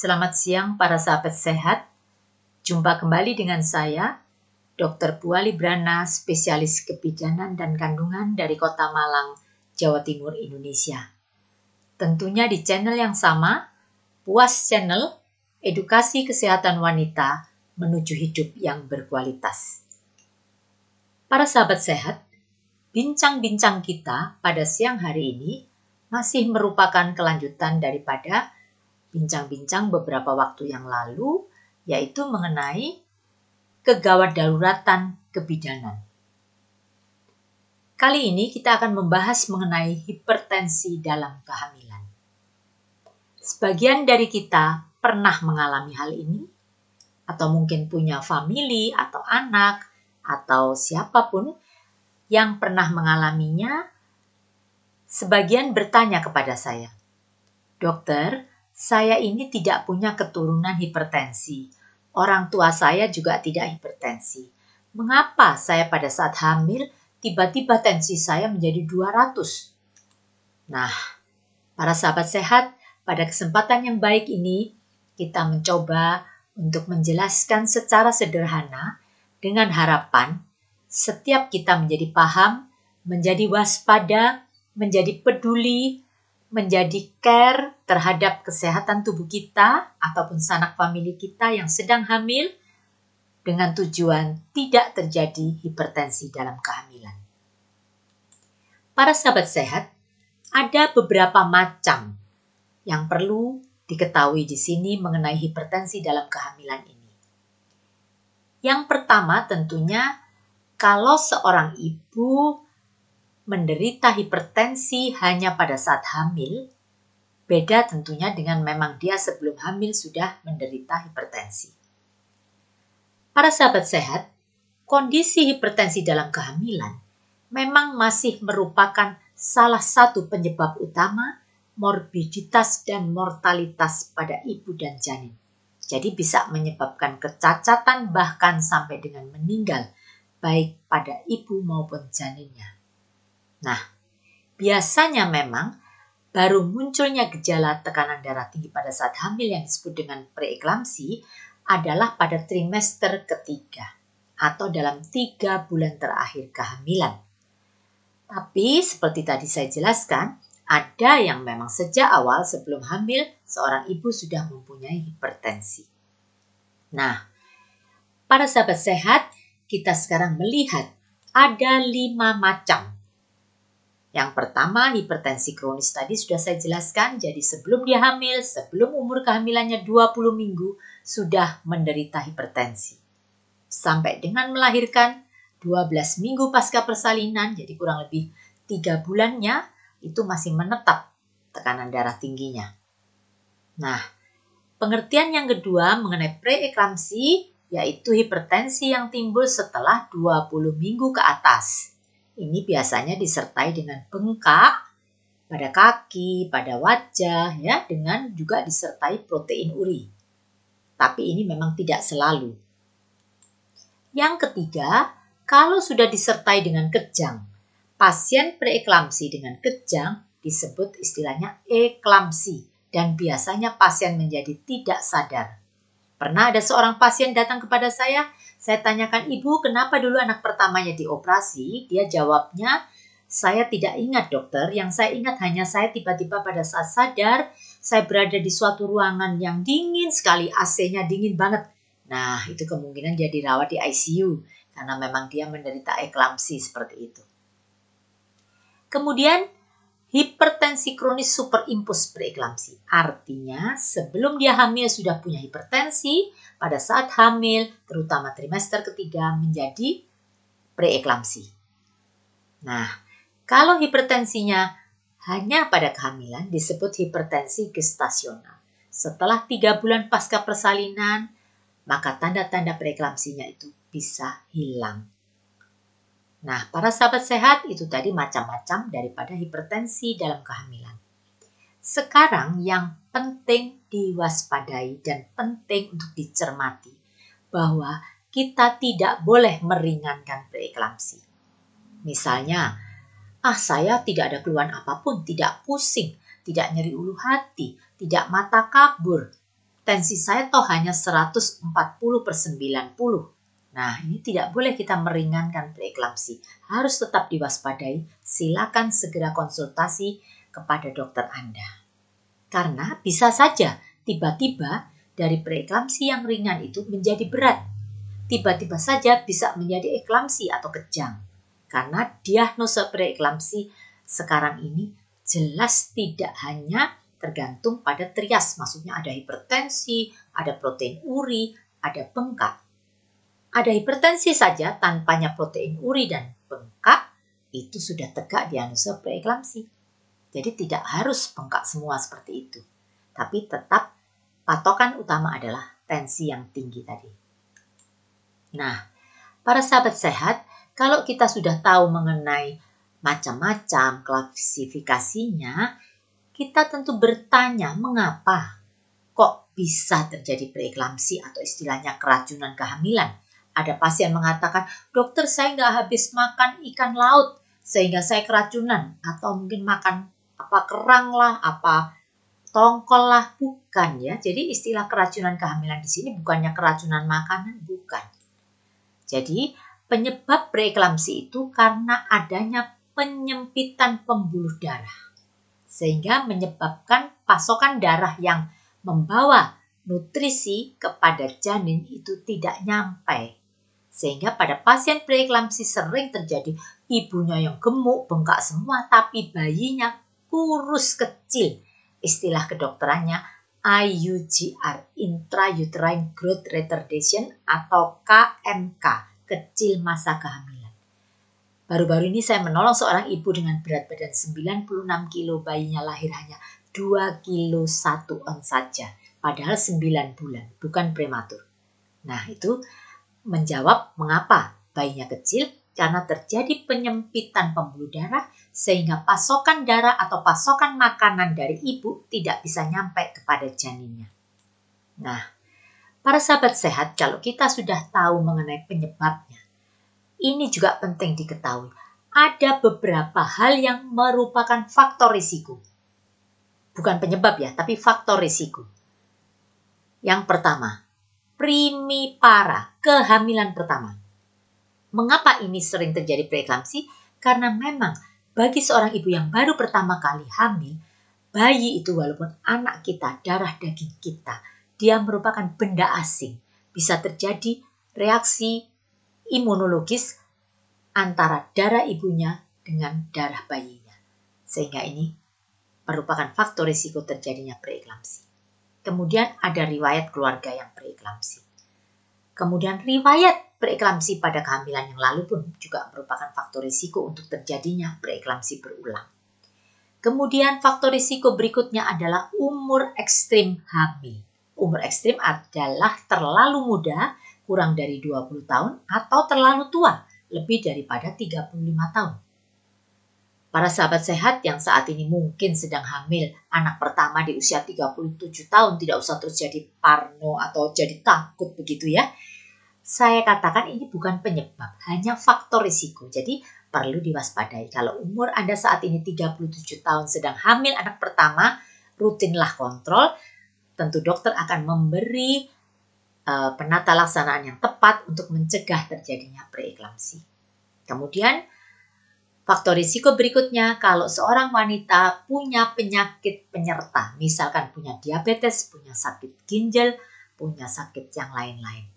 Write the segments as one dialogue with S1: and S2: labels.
S1: Selamat siang para sahabat sehat. Jumpa kembali dengan saya, Dr. Puali Brana, spesialis kebidanan dan kandungan dari Kota Malang, Jawa Timur, Indonesia. Tentunya di channel yang sama, Puas Channel, edukasi kesehatan wanita menuju hidup yang berkualitas. Para sahabat sehat, bincang-bincang kita pada siang hari ini masih merupakan kelanjutan daripada bincang-bincang beberapa waktu yang lalu, yaitu mengenai kegawat daruratan kebidanan. Kali ini kita akan membahas mengenai hipertensi dalam kehamilan. Sebagian dari kita pernah mengalami hal ini, atau mungkin punya famili atau anak, atau siapapun yang pernah mengalaminya. Sebagian bertanya kepada saya, "Dokter, saya ini tidak punya keturunan hipertensi. Orang tua saya juga tidak hipertensi. Mengapa saya pada saat hamil tiba-tiba tensi saya menjadi 200?" Nah, para sahabat sehat, pada kesempatan yang baik ini kita mencoba untuk menjelaskan secara sederhana dengan harapan setiap kita menjadi paham, menjadi waspada, menjadi peduli, menjadi care terhadap kesehatan tubuh kita ataupun sanak famili kita yang sedang hamil dengan tujuan tidak terjadi hipertensi dalam kehamilan. Para sahabat sehat, ada beberapa macam yang perlu diketahui di sini mengenai hipertensi dalam kehamilan ini. Yang pertama tentunya kalau seorang ibu menderita hipertensi hanya pada saat hamil, beda tentunya dengan memang dia sebelum hamil sudah menderita hipertensi. Para sahabat sehat, kondisi hipertensi dalam kehamilan memang masih merupakan salah satu penyebab utama morbiditas dan mortalitas pada ibu dan janin. Jadi bisa menyebabkan kecacatan bahkan sampai dengan meninggal, baik pada ibu maupun janinnya. Nah, biasanya memang baru munculnya gejala tekanan darah tinggi pada saat hamil yang disebut dengan preeklamsi adalah pada trimester ketiga atau dalam 3 bulan terakhir kehamilan. Tapi seperti tadi saya jelaskan, ada yang memang sejak awal sebelum hamil seorang ibu sudah mempunyai hipertensi. Nah, para sahabat sehat, kita sekarang melihat ada 5 macam. Yang pertama, hipertensi kronis tadi sudah saya jelaskan. Jadi sebelum dia hamil, sebelum umur kehamilannya 20 minggu, sudah menderita hipertensi. Sampai dengan melahirkan 12 minggu pasca persalinan, jadi kurang lebih 3 bulannya, itu masih menetap tekanan darah tingginya. Nah, pengertian yang kedua mengenai preeklamsi, yaitu hipertensi yang timbul setelah 20 minggu ke atas. Ini biasanya disertai dengan bengkak pada kaki, pada wajah, ya, dengan juga disertai protein uri. Tapi ini memang tidak selalu. Yang ketiga, kalau sudah disertai dengan kejang, pasien preeklamsi dengan kejang disebut istilahnya eklamsi dan biasanya pasien menjadi tidak sadar. Pernah ada seorang pasien datang kepada saya tanyakan, "Ibu, kenapa dulu anak pertamanya dioperasi?" Dia jawabnya, "Saya tidak ingat, dokter. Yang saya ingat hanya saya tiba-tiba pada saat sadar, saya berada di suatu ruangan yang dingin sekali, AC-nya dingin banget." Nah, itu kemungkinan dia dirawat di ICU karena memang dia menderita eklamsi seperti itu. Kemudian, hipertensi kronis superimpuls preeklamsi. Artinya, sebelum dia hamil sudah punya hipertensi, pada saat hamil, terutama trimester ketiga, menjadi preeklamsi. Nah, kalau hipertensinya hanya pada kehamilan, disebut hipertensi gestasional. Setelah 3 bulan pasca persalinan, maka tanda-tanda preeklamsinya itu bisa hilang. Nah, para sahabat sehat, itu tadi macam-macam daripada hipertensi dalam kehamilan. Sekarang yang penting diwaspadai dan penting untuk dicermati bahwa kita tidak boleh meringankan preeklamsi. Misalnya, saya tidak ada keluhan apapun, tidak pusing, tidak nyeri ulu hati, tidak mata kabur. tensi saya toh hanya 140/90. Nah, ini tidak boleh kita meringankan preeklamsi. Harus tetap diwaspadai. Silakan segera konsultasi kepada dokter Anda. Karena bisa saja tiba-tiba dari preeklamsi yang ringan itu menjadi berat. Tiba-tiba saja bisa menjadi eklamsi atau kejang. Karena diagnosa preeklamsi sekarang ini jelas tidak hanya tergantung pada trias, maksudnya ada hipertensi, ada protein uri, ada bengkak. Ada hipertensi saja tanpanya protein uri dan bengkak, itu sudah tegak diagnosa preeklamsi. Jadi tidak harus bengkak semua seperti itu. Tapi tetap patokan utama adalah tensi yang tinggi tadi. Nah, para sahabat sehat, kalau kita sudah tahu mengenai macam-macam klasifikasinya, kita tentu bertanya mengapa kok bisa terjadi preeklamsi atau istilahnya keracunan kehamilan. Ada pasien mengatakan, dokter saya nggak habis makan ikan laut sehingga saya keracunan. Atau mungkin makan kerang lah, tongkol lah, bukan ya. Jadi istilah keracunan kehamilan di sini bukannya keracunan makanan, bukan. Jadi penyebab preeklamsi itu karena adanya penyempitan pembuluh darah. Sehingga menyebabkan pasokan darah yang membawa nutrisi kepada janin itu tidak nyampe. Sehingga pada pasien preeklamsi sering terjadi ibunya yang gemuk, bengkak semua, tapi bayinya kurus kecil. Istilah kedokterannya IUGR, Intrauterine Growth Retardation atau KMK, kecil masa kehamilan. Baru-baru ini saya menolong seorang ibu dengan berat badan 96 kilo, bayinya lahir hanya 2 kilo 1 ons saja, padahal 9 bulan, bukan prematur. Nah, itu menjawab mengapa bayinya kecil, karena terjadi penyempitan pembuluh darah sehingga pasokan darah atau pasokan makanan dari ibu tidak bisa nyampe kepada janinnya. Nah, para sahabat sehat, kalau kita sudah tahu mengenai penyebabnya, ini juga penting diketahui. Ada beberapa hal yang merupakan faktor risiko. Bukan penyebab ya, tapi faktor risiko. Yang pertama, primipara, kehamilan pertama. Mengapa ini sering terjadi preeklamsi? Karena memang bagi seorang ibu yang baru pertama kali hamil, bayi itu walaupun anak kita, darah daging kita, dia merupakan benda asing. Bisa terjadi reaksi imunologis antara darah ibunya dengan darah bayinya. Sehingga ini merupakan faktor risiko terjadinya preeklamsi. Kemudian ada riwayat keluarga yang preeklamsi. Kemudian riwayat preeklamsi pada kehamilan yang lalu pun juga merupakan faktor risiko untuk terjadinya preeklamsi berulang. Kemudian faktor risiko berikutnya adalah umur ekstrim hamil. Umur ekstrim adalah terlalu muda, kurang dari 20 tahun, atau terlalu tua, lebih daripada 35 tahun. Para sahabat sehat yang saat ini mungkin sedang hamil anak pertama di usia 37 tahun, tidak usah terus jadi parno atau jadi takut begitu ya. Saya katakan ini bukan penyebab, hanya faktor risiko. Jadi perlu diwaspadai. Kalau umur Anda saat ini 37 tahun sedang hamil anak pertama, rutinlah kontrol. Tentu dokter akan memberi penata laksanaan yang tepat untuk mencegah terjadinya preeklamsi. Kemudian faktor risiko berikutnya, kalau seorang wanita punya penyakit penyerta, misalkan punya diabetes, punya sakit ginjal, punya sakit yang lain-lain.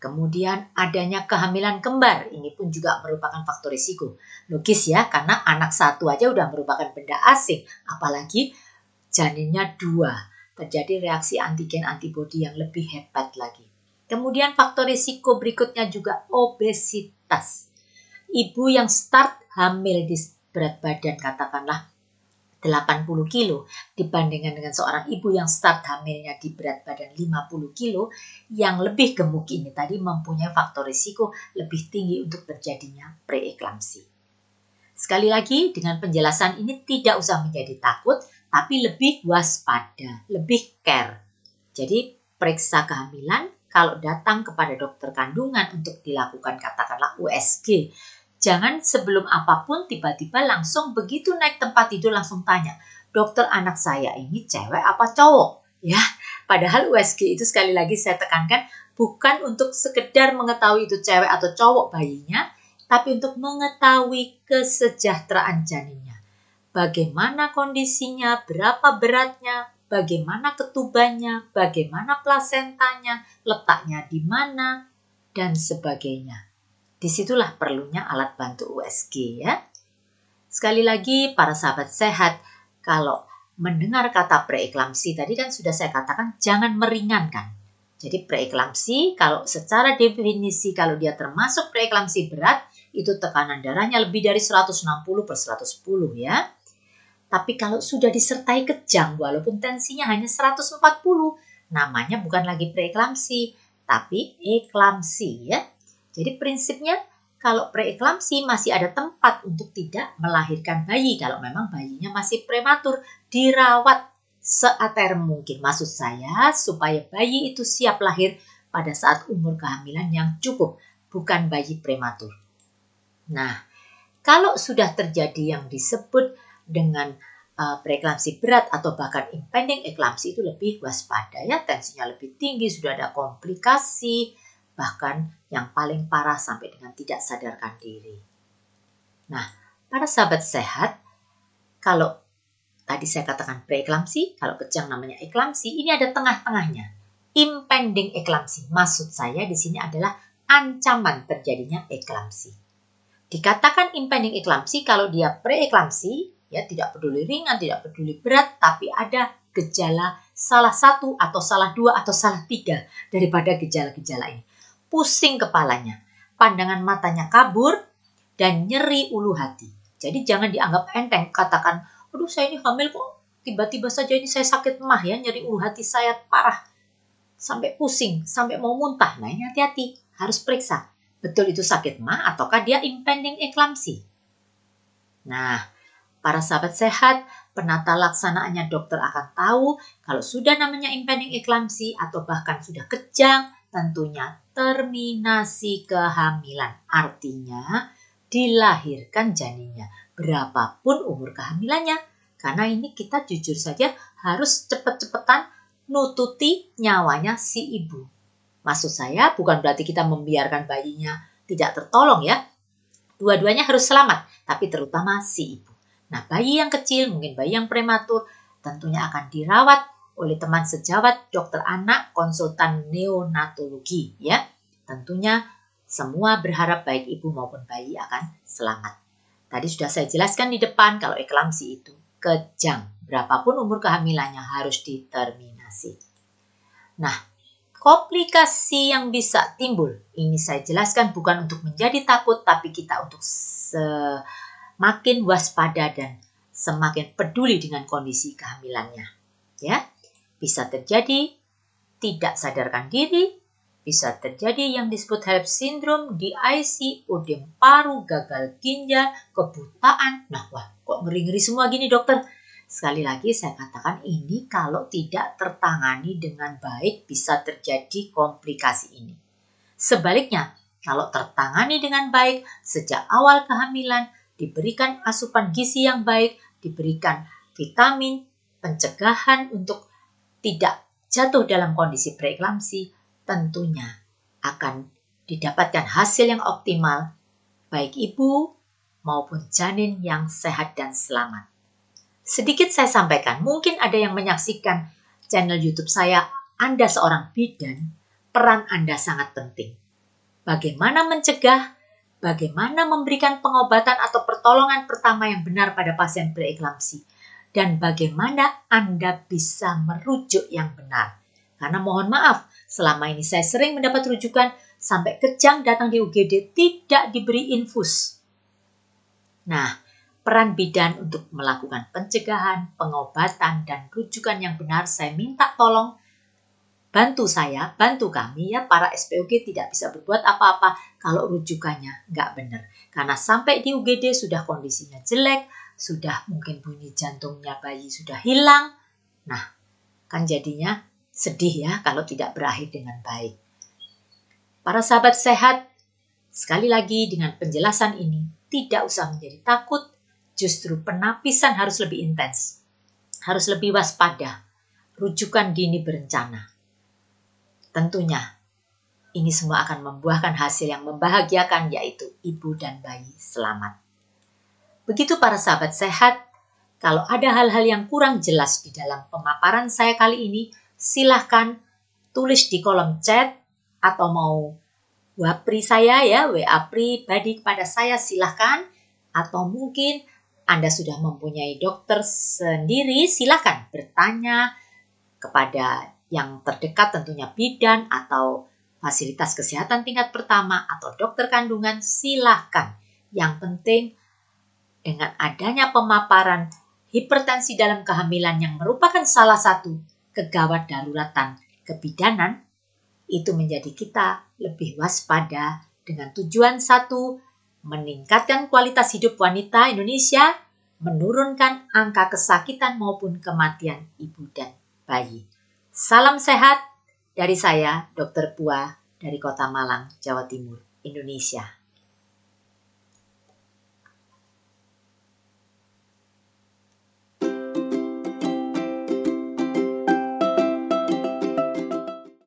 S1: Kemudian adanya kehamilan kembar, ini pun juga merupakan faktor risiko. Logis ya, karena anak satu aja udah merupakan benda asing, apalagi janinnya 2. Terjadi reaksi antigen antibodi yang lebih hebat lagi. Kemudian faktor risiko berikutnya juga obesitas. Ibu yang start hamil di berat badan katakanlah 80 kilo dibandingkan dengan seorang ibu yang start hamilnya di berat badan 50 kilo, yang lebih gemuk ini tadi mempunyai faktor risiko lebih tinggi untuk terjadinya preeklamsi. Sekali lagi, dengan penjelasan ini tidak usah menjadi takut, tapi lebih waspada, lebih care. Jadi periksa kehamilan, kalau datang kepada dokter kandungan untuk dilakukan katakanlah USG, jangan sebelum apapun tiba-tiba langsung begitu naik tempat tidur langsung tanya, dokter anak saya ini cewek apa cowok? Ya, Padahal USG itu sekali lagi saya tekankan bukan untuk sekedar mengetahui itu cewek atau cowok bayinya, tapi untuk mengetahui kesejahteraan janinnya. Bagaimana kondisinya, berapa beratnya, bagaimana ketubannya, bagaimana plasentanya, letaknya di mana, dan sebagainya. Disitulah perlunya alat bantu USG ya. Sekali lagi para sahabat sehat, kalau mendengar kata preeklamsi tadi kan sudah saya katakan jangan meringankan. Jadi preeklamsi kalau secara definisi kalau dia termasuk preeklamsi berat itu tekanan darahnya lebih dari 160/110 ya. Tapi kalau sudah disertai kejang walaupun tensinya hanya 140, namanya bukan lagi preeklamsi tapi eklamsi ya. Jadi prinsipnya kalau preeklamsi masih ada tempat untuk tidak melahirkan bayi kalau memang bayinya masih prematur, dirawat seater mungkin. Maksud saya supaya bayi itu siap lahir pada saat umur kehamilan yang cukup, bukan bayi prematur. Nah, kalau sudah terjadi yang disebut dengan preeklamsi berat atau bahkan impending eklamsi itu lebih waspada ya, tensinya lebih tinggi, sudah ada komplikasi, bahkan yang paling parah sampai dengan tidak sadarkan diri. Nah, para sahabat sehat, kalau tadi saya katakan preeklamsi, kalau kejang namanya eklamsi, ini ada tengah-tengahnya. Impending eklamsi, maksud saya di sini adalah ancaman terjadinya eklamsi. Dikatakan impending eklamsi kalau dia preeklamsi, ya tidak peduli ringan, tidak peduli berat, tapi ada gejala salah satu atau salah dua atau salah tiga daripada gejala-gejala ini. Pusing kepalanya, pandangan matanya kabur, dan nyeri ulu hati. Jadi jangan dianggap enteng, katakan, aduh saya ini hamil kok tiba-tiba saja ini saya sakit mah ya, nyeri ulu hati saya parah, sampai pusing, sampai mau muntah. Nah ini hati-hati, harus periksa. Betul itu sakit mah ataukah dia impending eklamsi. Nah, para sahabat sehat, penata laksanaannya dokter akan tahu kalau sudah namanya impending eklamsi atau bahkan sudah kejang, tentunya terminasi kehamilan. Artinya dilahirkan janinnya, berapapun umur kehamilannya. Karena ini kita jujur saja harus cepet-cepetan nututi nyawanya si ibu. Maksud saya bukan berarti kita membiarkan bayinya tidak tertolong ya. Dua-duanya harus selamat, tapi terutama si ibu. Nah, bayi yang kecil, mungkin bayi yang prematur, tentunya akan dirawat oleh teman sejawat dokter anak konsultan neonatologi ya. Tentunya semua berharap baik ibu maupun bayi akan selamat. Tadi sudah saya jelaskan di depan kalau eklamsi itu kejang. Berapapun umur kehamilannya harus diterminasi. Nah, komplikasi yang bisa timbul, ini saya jelaskan bukan untuk menjadi takut, tapi kita untuk semakin waspada dan semakin peduli dengan kondisi kehamilannya. Ya, bisa terjadi tidak sadarkan diri, bisa terjadi yang disebut HELLP syndrome, DIC, ödem paru, gagal ginjal, kebutaan. Nah, wah, kok ngeri-ngeri semua gini dokter? Sekali lagi saya katakan ini kalau tidak tertangani dengan baik bisa terjadi komplikasi ini. Sebaliknya, kalau tertangani dengan baik sejak awal kehamilan, diberikan asupan gizi yang baik, diberikan vitamin, pencegahan untuk tidak jatuh dalam kondisi preeklamsi, tentunya akan didapatkan hasil yang optimal, baik ibu maupun janin yang sehat dan selamat. Sedikit saya sampaikan, mungkin ada yang menyaksikan channel YouTube saya, Anda seorang bidan, peran Anda sangat penting. Bagaimana mencegah, bagaimana memberikan pengobatan atau pertolongan pertama yang benar pada pasien preeklamsi, dan bagaimana Anda bisa merujuk yang benar. Karena mohon maaf, selama ini saya sering mendapat rujukan sampai kejang datang di UGD tidak diberi infus. Nah, peran bidan untuk melakukan pencegahan, pengobatan, dan rujukan yang benar, saya minta tolong bantu saya, bantu kami ya, para SPOG tidak bisa berbuat apa-apa kalau rujukannya nggak benar. Karena sampai di UGD sudah kondisinya jelek, sudah mungkin bunyi jantungnya bayi sudah hilang. Nah, kan jadinya sedih ya kalau tidak berakhir dengan baik. Para sahabat sehat, sekali lagi dengan penjelasan ini, tidak usah menjadi takut, justru penapisan harus lebih intens, harus lebih waspada. rujukan dini berencana. Tentunya ini semua akan membuahkan hasil yang membahagiakan, yaitu ibu dan bayi selamat. Begitu para sahabat sehat, kalau ada hal-hal yang kurang jelas di dalam pemaparan saya kali ini, silahkan tulis di kolom chat atau mau wapri saya ya, WA pribadi kepada saya silahkan. Atau mungkin Anda sudah mempunyai dokter sendiri, silahkan bertanya kepada yang terdekat, tentunya bidan atau fasilitas kesehatan tingkat pertama atau dokter kandungan, silahkan. Yang penting dengan adanya pemaparan hipertensi dalam kehamilan yang merupakan salah satu kegawat daruratan kebidanan, itu menjadi kita lebih waspada dengan tujuan satu, meningkatkan kualitas hidup wanita Indonesia, menurunkan angka kesakitan maupun kematian ibu dan bayi. Salam sehat dari saya, Dr. Pua dari Kota Malang, Jawa Timur, Indonesia.